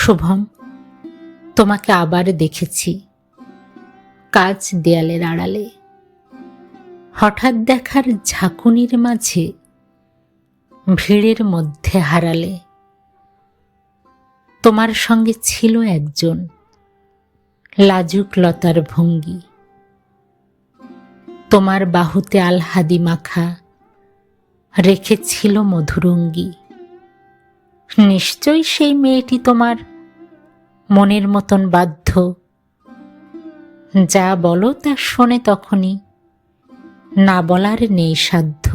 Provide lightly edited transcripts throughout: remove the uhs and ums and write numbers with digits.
শুভম, তোমাকে আবার দেখেছি কাঁচ দেয়ালের আড়ালে। হঠাৎ দেখার ঝাঁকুনির মাঝে ভিড়ের মধ্যে হারালে। তোমার সঙ্গে ছিল একজন লাজুক লতার ভঙ্গি, তোমার বাহুতে আলহাদি মাখা রেখেছিল মধুরঙ্গি। নিশ্চয়ই সেই মেয়েটি তোমার মনের মতন বাধ্য, যা বলো তা শোনে তখনই, না বলার নেই সাধ্য।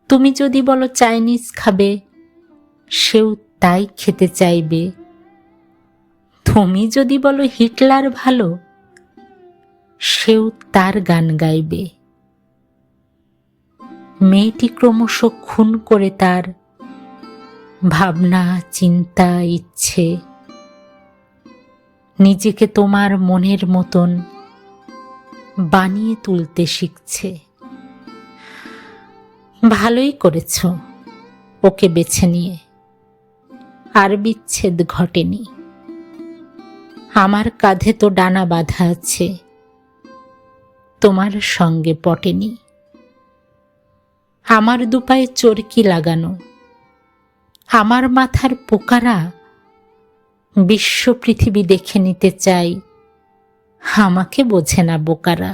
তুমি যদি বলো চাইনিজ খাবে, সেও তাই খেতে চাইবে। তুমি যদি বলো হিটলার ভালো, সেও তার গান গাইবে। মেয়েটি ক্রমশ খুন করে তার ভাবনা, চিন্তা, ইচ্ছে, নিজেকে তোমার মনের মতন বানিয়ে তুলতে শিখছে। ভালোই করেছ ওকে বেছে নিয়ে, আর বিচ্ছেদ ঘটেনি। আমার কাঁধে তো ডানা বাঁধা আছে, তোমার সঙ্গে পটেনি। আমার দুপায়ে চরকি লাগানো, আমার মাথার পোকারা বিশ্ব পৃথিবী দেখে নিতে চাই, আমাকে বোঝে না বোকারা।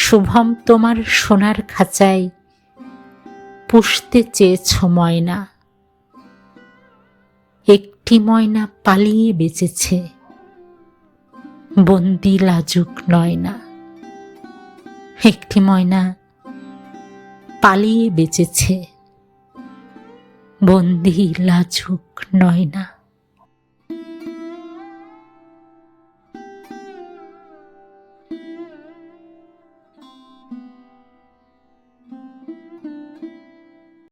শুভম, তোমার সোনার খাঁচায় পুষতে চেয়েছ ময়না, একটি ময়না পালিয়ে বেঁচেছে, বন্দি লাজুক নয় না। একটি ময়না পালিয়ে বেঁচেছে, বন্দি লাজুক নয় না।